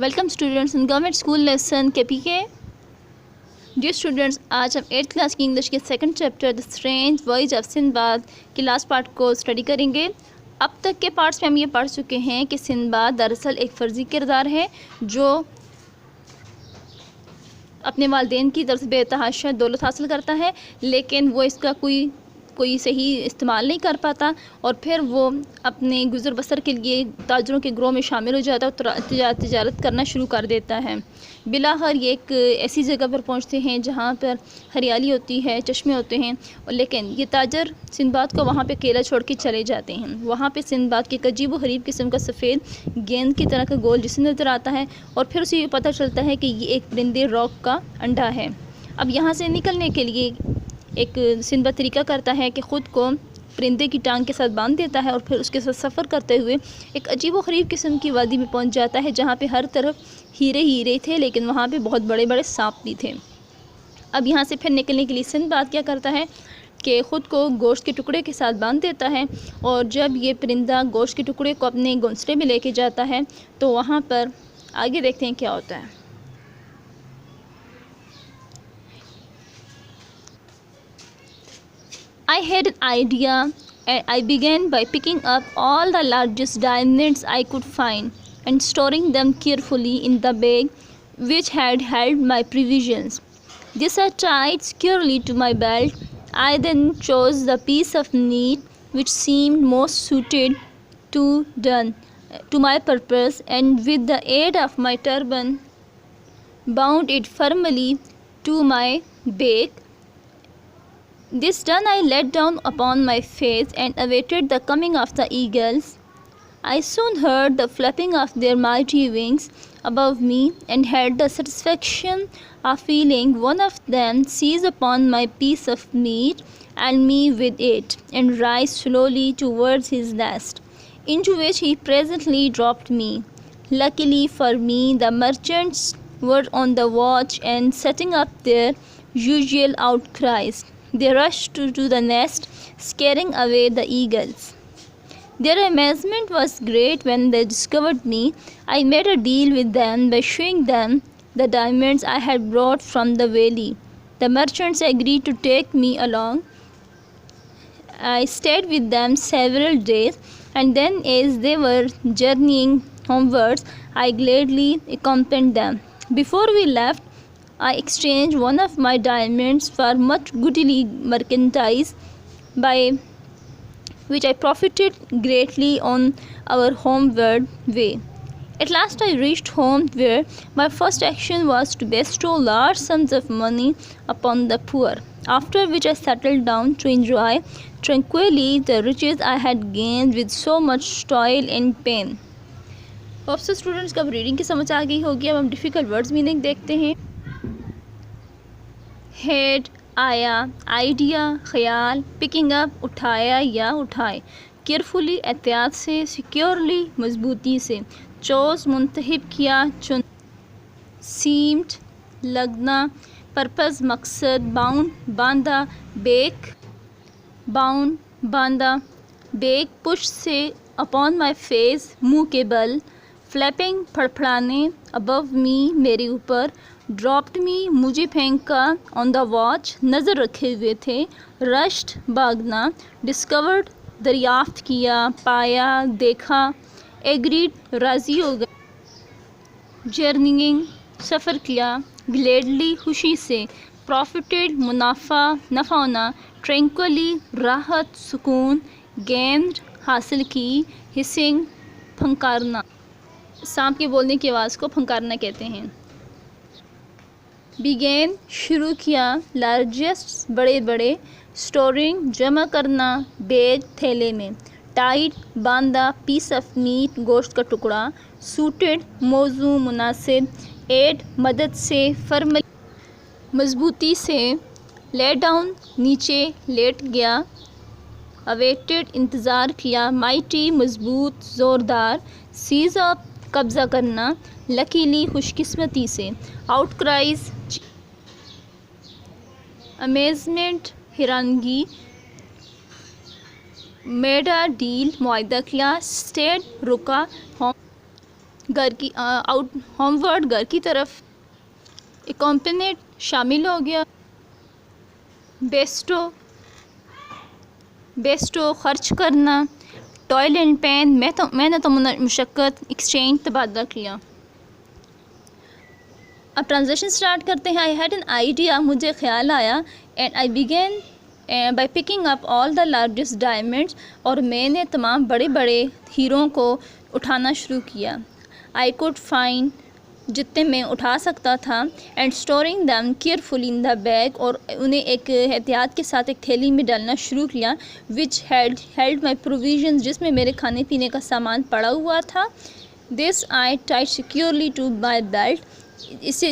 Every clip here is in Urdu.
ویلکم اسٹوڈنٹس ان گورنمنٹ اسکول لیسن کے پی کے. ڈیئر اسٹوڈنٹس، آج ہم 8th کلاس کی انگلش کے second chapter the strange wise of Sinbad کی لاسٹ پارٹ کو اسٹڈی کریں گے. اب تک کے پارٹس میں ہم یہ پڑھ چکے ہیں کہ سندباد دراصل ایک فرضی کردار ہے جو اپنے والدین کی طرف سے بے تحاشا دولت حاصل کرتا ہے، لیکن وہ اس کا کوئی صحیح استعمال نہیں کر پاتا، اور پھر وہ اپنے گزر بسر کے لیے تاجروں کے گروہ میں شامل ہو جاتا ہے اور تجارت کرنا شروع کر دیتا ہے. بلاخر یہ ایک ایسی جگہ پر پہنچتے ہیں جہاں پر ہریالی ہوتی ہے، چشمے ہوتے ہیں، لیکن یہ تاجر سندباد کو وہاں پہ اکیلا چھوڑ کے چلے جاتے ہیں. وہاں پہ سندباد کے عجیب و غریب قسم کا سفید گیند کی طرح کا گول جسم نظر آتا ہے، اور پھر اسے یہ پتہ چلتا ہے کہ یہ ایک پرندے راک کا انڈا ہے. اب یہاں سے نکلنے کے لیے ایک سندباد طریقہ کرتا ہے کہ خود کو پرندے کی ٹانگ کے ساتھ باندھ دیتا ہے، اور پھر اس کے ساتھ سفر کرتے ہوئے ایک عجیب و غریب قسم کی وادی میں پہنچ جاتا ہے جہاں پہ ہر طرف ہیرے تھے، لیکن وہاں پہ بہت بڑے بڑے سانپ بھی تھے. اب یہاں سے پھر نکلنے کے لیے سندباد کیا کرتا ہے کہ خود کو گوشت کے ٹکڑے کے ساتھ باندھ دیتا ہے، اور جب یہ پرندہ گوشت کے ٹکڑے کو اپنے گھونسلے میں لے کے جاتا ہے تو وہاں پر آگے دیکھتے ہیں کیا ہوتا ہے. I had an idea and I began by picking up all the largest diamonds I could find and storing them carefully in the bag which had held my provisions. This I tied securely to my belt. I then chose the piece of meat which seemed most suited to my purpose, and with the aid of my turban bound it firmly to my back. This done, I lay down upon my face and awaited the coming of the eagles. I soon heard the flapping of their mighty wings above me and had the satisfaction of feeling one of them seize upon my piece of meat and me with it, and rise slowly towards his nest, into which he presently dropped me. Luckily for me, the merchants were on the watch and setting up their usual outcries. They rushed to the nest, scaring away the eagles. Their amazement was great when they discovered me. I made a deal with them by showing them the diamonds I had brought from the valley. The merchants agreed to take me along. I stayed with them several days, and then as they were journeying homewards, I gladly accompanied them. Before we left, I exchanged one of my diamonds for much goodly merchandise, by which I profited greatly on our homeward way. At last I reached home, where my first action was to bestow large sums of money upon the poor, after which I settled down to enjoy tranquilly the riches I had gained with so much toil and pain. Hope so students کو اب ریڈنگ کی سمجھ آ گئی ہوگی. اب ہم ڈیفیکلٹ ورڈز میننگ دیکھتے ہیں. ہیڈ آیا، آئیڈیا خیال، پکنگ اپ اٹھایا یا اٹھائے، کیئرفلی احتیاط سے، سیکیورلی مضبوطی سے، چوز منتخب کیا چن، سیمڈ لگنا، پرپز مقصد، باؤنڈ باندھا، بیک باؤنڈ باندھا، بیک پش سے، اپون مائی فیس منہ کے بل، فلیپنگ پھڑپھڑانے، ابو می میرے اوپر، ڈراپڈ می مجھے پھینکا، آن دا واچ نظر رکھے ہوئے تھے، رشڈ بھاگنا، ڈسکورڈ دریافت کیا، پایا دیکھا، ایگریڈ راضی ہو گئے، جرنیئنگ سفر کیا، گلیڈلی خوشی سے، پروفٹڈ منافع نفع ہونا، ٹرینکولی راحت سکون، گینڈ حاصل کی، ہسنگ پھنکارنا. سانپ کے بولنے کی آواز کو پھنکارنا کہتے ہیں. بیگین شروع کیا، لارجسٹ بڑے بڑے، اسٹورنگ جمع کرنا، بیگ تھیلے میں، ٹائٹ باندھا، پیس آف میٹ گوشت کا ٹکڑا، سوٹڈ موزوں مناسب، ایڈ مدد سے، فرملی مضبوطی سے، لے ڈاؤن نیچے لیٹ گیا، اویٹڈ انتظار کیا، مائٹی مضبوط زوردار، سیز اپ قبضہ کرنا، لکیلی خوش قسمتی سے، آؤٹ کرائز امیزمنٹ حیرانگی، میڈ ا ڈیل معاہدہ کیا، اسٹیڈ رکا، ہوم گھر کی ہوم ورڈ گھر کی طرف، اکمپینٹ شامل ہو گیا، بیسٹو خرچ کرنا، ٹوائل اینڈ پین میں نے تو مشقت، ایکسچینج تبادلہ کیا۔ اب ٹرانزیکشن سٹارٹ کرتے ہیں۔ آئی ہیڈ این آئیڈیا، مجھے خیال آیا، اینڈ آئی بیگن by picking up all the largest diamonds, اور میں نے تمام بڑے بڑے ہیروں کو اٹھانا شروع کیا۔ آئی کوڈ فائنڈ، جتنے میں اٹھا سکتا تھا، and storing them carefully in the bag, اور انہیں ایک احتیاط کے ساتھ ایک تھیلی میں ڈالنا شروع کیا، وچ ہیلڈ مائی پروویژنز، جس میں میرے کھانے پینے کا سامان پڑا ہوا تھا۔ دس آئی ٹائڈ سیکیورلی ٹو مائی بیلٹ،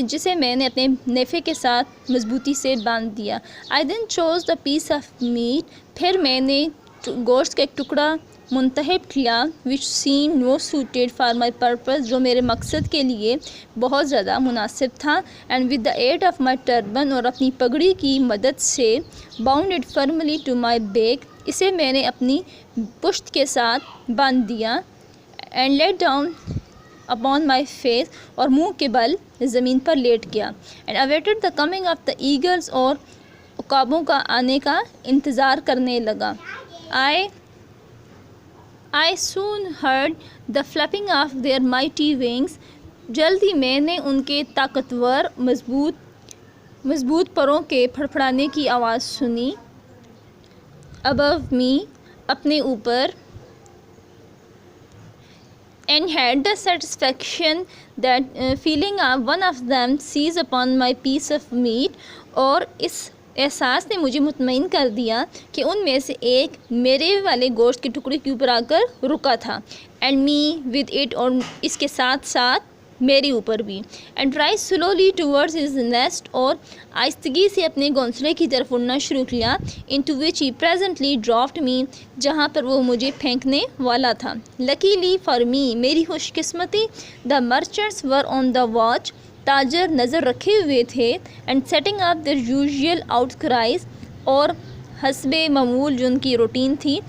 جسے میں نے اپنے نیفے کے ساتھ مضبوطی سے باندھ دیا۔ I then choose the piece of meat, پھر میں نے گوشت کا ایک ٹکڑا منتخب کیا، which seem no suited for my purpose, جو میرے مقصد کے لیے بہت زیادہ مناسب تھا، and with the aid of my turban, اور اپنی پگڑی کی مدد سے، bound it firmly to my back, اسے میں نے اپنی پشت کے ساتھ باندھ دیا، and lay down upon my face, اور منہ کے بل زمین پر لیٹ گیا، and awaited the coming of the eagles, اور عقابوں کا آنے کا انتظار کرنے لگا۔ I soon heard the flapping of their mighty wings، جلد ہی میں نے ان کے طاقتور مضبوط پروں کے پھڑپھڑانے کی آواز سنی۔ above me، اپنے اوپر، and had the satisfaction that feeling of one of them seize upon my piece of meat، اور اس احساس نے مجھے مطمئن کر دیا کہ ان میں سے ایک میرے والے گوشت کے ٹکڑے کے اوپر آ کر رکا تھا، اینڈ می ود اٹ، اور اس کے ساتھ ساتھ میرے اوپر بھی، and rise slowly towards his nest، اور آہستگی سے اپنے گھونسلے کی طرف اڑنا شروع کیا، into which he presently dropped me، جہاں پر وہ مجھے پھینکنے والا تھا۔ luckily for me، میری خوش قسمتی، the merchants were on the watch، تاجر نظر رکھے ہوئے تھے، and setting up their usual outcries، اور حسب معمول جو ان کی روٹین تھی،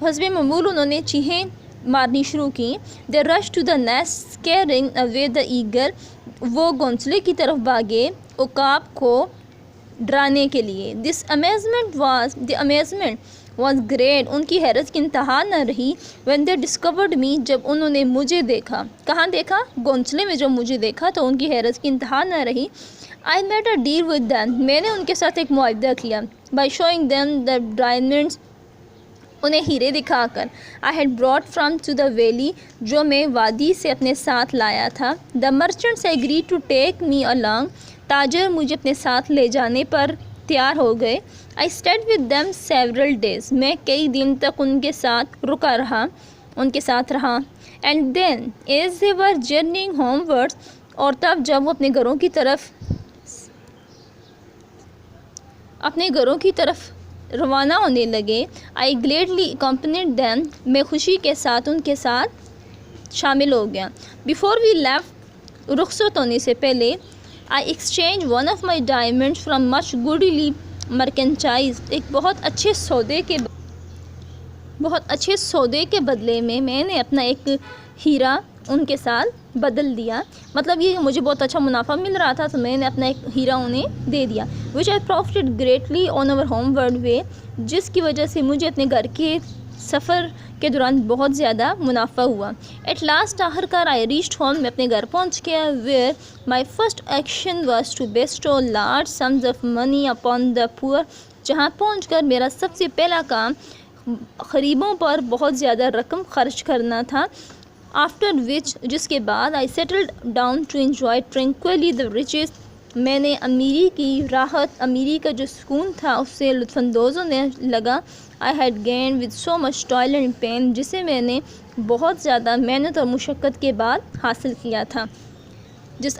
حسب معمول انہوں نے چیخیں مارنی شروع کی۔ they rushed to the nest scaring away the eagle، وہ گھونسلے کی طرف بھاگے عقاب کو ڈرانے کے لیے۔ the amazement was great، ان کی حیرت کی انتہا نہ رہی، when they discovered me، جب انہوں نے مجھے دیکھا۔ کہاں دیکھا؟ گھونسلے میں جب مجھے دیکھا تو ان کی حیرت کی انتہا نہ رہی۔ I made a deal with them، میں نے ان کے ساتھ ایک معاہدہ کیا، by showing them the diamonds، انہیں ہیرے دکھا کر، I had brought from to the valley، جو میں وادی سے اپنے ساتھ لایا تھا۔ the merchants agreed to take me along، تاجر مجھے اپنے ساتھ لے جانے پر تیار ہو گئے۔ I stayed with them several days، میں کئی دن تک ان کے ساتھ رہا۔ and then as they were journeying homewards، اور تب جب وہ اپنے گھروں کی طرف روانہ ہونے لگے، I gladly accompanied them، میں خوشی کے ساتھ ان کے ساتھ شامل ہو گیا۔ before we left، رخصت ہونے سے پہلے، I exchanged one of my diamonds from much goodly merchandise، ایک بہت اچھے سودے کے بدلے میں نے اپنا ایک ہیرا ان کے ساتھ بدل دیا، مطلب یہ مجھے بہت اچھا منافع مل رہا تھا تو میں نے اپنا ایک ہیرا انہیں دے دیا، which I profited greatly on our homeward way، جس کی وجہ سے مجھے اپنے گھر کے سفر کے دوران بہت زیادہ منافع ہوا۔ ایٹ لاسٹ، آخر کار، I reached home، میں اپنے گھر پہنچ گیا، where my first action was to bestow large sums of money upon the poor، جہاں پہنچ کر میرا سب سے پہلا کام غریبوں پر بہت زیادہ رقم خرچ کرنا تھا۔ after which، جس کے بعد، I settled down to enjoy tranquilly the riches، میں نے امیری کی راحت، امیری کا جو سکون تھا اس سے لطف اندوز ہونے لگا۔ I had gained with so much toil and pain، جسے میں نے بہت زیادہ محنت اور مشقت کے بعد حاصل کیا تھا۔ جس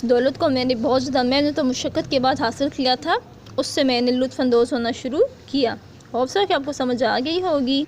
دولت کو میں نے بہت زیادہ محنت اور مشقت کے بعد حاصل کیا تھا، اس سے میں نے لطف اندوز ہونا شروع کیا۔ ہوپ سو کہ آپ کو سمجھ آ گئی ہوگی۔